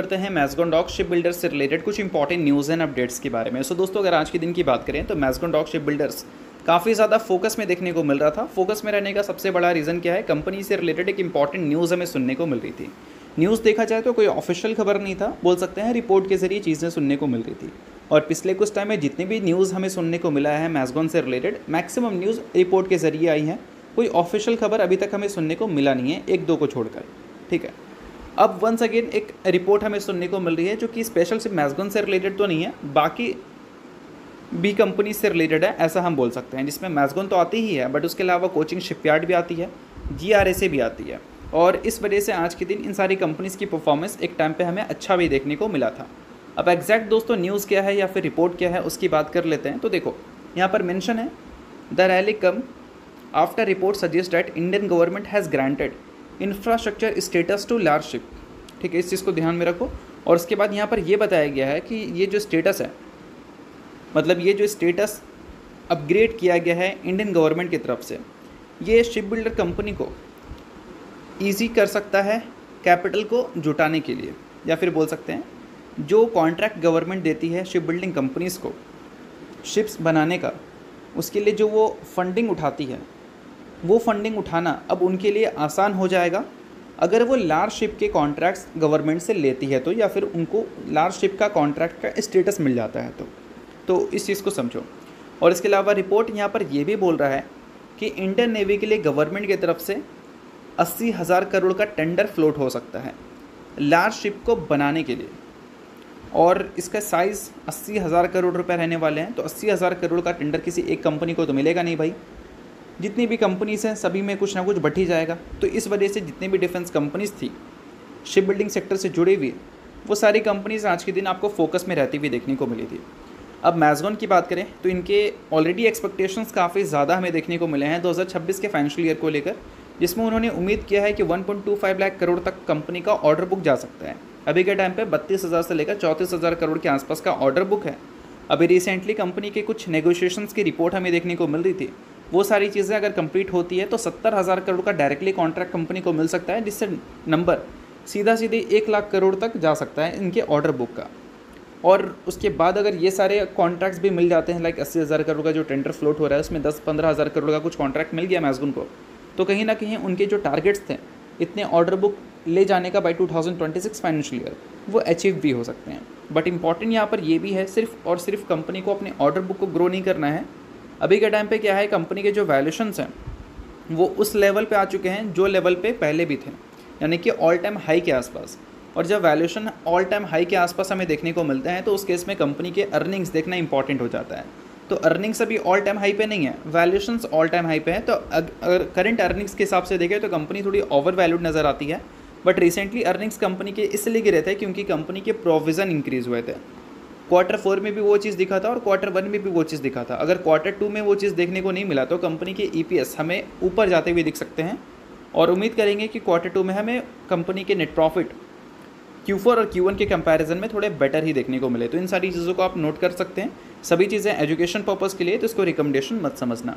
करते हैं मैज़गॉन dock ship builders से रिलेटेड कुछ इंपॉर्टेंट न्यूज़ एंड अपडेट्स के बारे में। दोस्तों अगर आज के दिन की बात करें तो मैज़गॉन डॉक शिप बिल्डर्स काफ़ी ज़्यादा फोकस में देखने को मिल रहा था। फोकस में रहने का सबसे बड़ा रीज़न क्या है, कंपनी से रिलेटेड एक इंपॉर्टेंट न्यूज़ हमें सुनने को मिल रही थी। न्यूज़ देखा जाए तो कोई ऑफिशियल खबर नहीं था, बोल सकते हैं रिपोर्ट के जरिए चीज़ें सुनने को मिल रही थी। और पिछले कुछ टाइम में जितनी भी न्यूज़ हमें सुनने को मिला है मैज़गॉन से रिलेटेड, मैक्सिमम न्यूज़ रिपोर्ट के जरिए आई हैं। कोई ऑफिशियल खबर अभी तक हमें सुनने को मिला नहीं है, एक दो को छोड़कर। ठीक है, अब वंस अगेन एक रिपोर्ट हमें सुनने को मिल रही है जो कि स्पेशल सिर्फ मैज़गॉन से रिलेटेड तो नहीं है, बाकी बी कंपनी से रिलेटेड है, ऐसा हम बोल सकते हैं। जिसमें मैज़गॉन तो आती ही है, बट उसके अलावा कोचिंग शिपयार्ड भी आती है, GRA भी आती है। और इस वजह से आज के दिन इन सारी कंपनीज़ की परफॉर्मेंस एक टाइम पे हमें अच्छा भी देखने को मिला था। अब एग्जैक्ट दोस्तों न्यूज़ क्या है या फिर रिपोर्ट क्या है उसकी बात कर लेते हैं। तो देखो यहाँ पर मेंशन है, the rally come after report suggest that Indian government has granted infrastructure status to large ship. ठीक है, इस चीज़ को ध्यान में रखो। और उसके बाद यहाँ पर ये बताया गया है कि ये जो स्टेटस है, मतलब ये जो स्टेटस अपग्रेड किया गया है इंडियन गवर्नमेंट की तरफ से, ये शिप बिल्डर कंपनी को ईजी कर सकता है कैपिटल को जुटाने के लिए, या फिर बोल सकते हैं जो कॉन्ट्रैक्ट गवर्नमेंट देती है शिप बिल्डिंग कंपनीज़ को शिप्स बनाने का, उसके लिए जो वो फंडिंग उठाती है, वो फंडिंग उठाना अब उनके लिए आसान हो जाएगा अगर वो लार्ज शिप के कॉन्ट्रैक्ट्स गवर्नमेंट से लेती है तो, या फिर उनको लार्ज शिप का कॉन्ट्रैक्ट का स्टेटस मिल जाता है तो इस चीज़ को समझो। और इसके अलावा रिपोर्ट यहाँ पर ये भी बोल रहा है कि इंडियन नेवी के लिए गवर्नमेंट की तरफ से 80,000 करोड़ का टेंडर फ्लोट हो सकता है लार्ज शिप को बनाने के लिए, और इसका साइज़ 80,000 करोड़ रुपए रहने वाले हैं। तो 80,000 करोड़ का टेंडर किसी एक कंपनी को तो मिलेगा नहीं भाई, जितनी भी कंपनीज़ हैं सभी में कुछ ना कुछ बट ही जाएगा। तो इस वजह से जितनी भी डिफेंस कंपनीज़ थी शिप बिल्डिंग सेक्टर से जुड़ी हुई, वो सारी कंपनीज़ आज के दिन आपको फोकस में रहती हुई देखने को मिली थी। अब मैज़गॉन की बात करें तो इनके ऑलरेडी एक्सपेक्टेशंस काफ़ी ज़्यादा हमें देखने को मिले हैं 2026 के फाइनेंशियल ईयर को लेकर, जिसमें उन्होंने उम्मीद किया है कि 1.25 लाख करोड़ तक कंपनी का ऑर्डर बुक जा सकता है। अभी के टाइम पे 32,000 से लेकर 34,000 करोड़ के आसपास का ऑर्डर बुक है। अभी रिसेंटली कंपनी के कुछ नेगोशिएशंस की रिपोर्ट हमें देखने को मिल रही थी, वो सारी चीज़ें अगर कंप्लीट होती है तो 70,000 करोड़ का डायरेक्टली कॉन्ट्रैक्ट कंपनी को मिल सकता है, जिससे नंबर सीधा 1 लाख करोड़ तक जा सकता है इनके ऑर्डर बुक का। और उसके बाद अगर ये सारे कॉन्ट्रैक्ट्स भी मिल जाते हैं, लाइक 80,000 करोड़ का जो टेंडर फ्लोट हो रहा है उसमें 10-15,000 करोड़ का कुछ कॉन्ट्रैक्ट मिल गया मैज़गॉन को, तो कहीं ना कहीं उनके जो टारगेट्स थे इतने ऑर्डर बुक ले जाने का बाई 2026 फाइनेंशियल ईयर, वो अचीव भी हो सकते हैं। बट इंपॉर्टेंट यहाँ पर ये भी है, सिर्फ और सिर्फ कंपनी को अपने ऑर्डर बुक को ग्रो नहीं करना है। अभी के टाइम पे क्या है, कंपनी के जो वैल्यूएशंस हैं वो उस लेवल पे आ चुके हैं जो लेवल पे पहले भी थे, यानी कि ऑल टाइम हाई के आसपास। और जब वैल्यूएशन ऑल टाइम हाई के आसपास हमें देखने को मिलते हैं तो उस केस में कंपनी के अर्निंग्स देखना इंपॉर्टेंट हो जाता है। तो अर्निंग्स अभी ऑल टाइम हाई पे नहीं है, वैल्यूएशंस ऑल टाइम हाई पे है। तो अगर करंट अर्निंग्स के हिसाब से देखें तो कंपनी थोड़ी ओवर वैल्यूड नज़र आती है। बट रिसेंटली अर्निंग्स कंपनी के इसलिए गिरे थे क्योंकि कंपनी के प्रोविज़न इंक्रीज़ हुए थे। Q4 में भी वो चीज़ दिखा था और Q1 में भी वो चीज़ दिखा था। अगर Q2 में वो चीज़ देखने को नहीं मिला तो कंपनी के EPS हमें ऊपर जाते हुए दिख सकते हैं, और उम्मीद करेंगे कि Q2 में हमें कंपनी के नेट प्रॉफिट Q4 और Q1 के कंपैरिजन में थोड़े बेटर ही देखने को मिले। तो इन सारी चीज़ों को आप नोट कर सकते हैं। सभी चीज़ें एजुकेशन पर्पज़ के लिए, तो इसको रिकमेंडेशन मत समझना।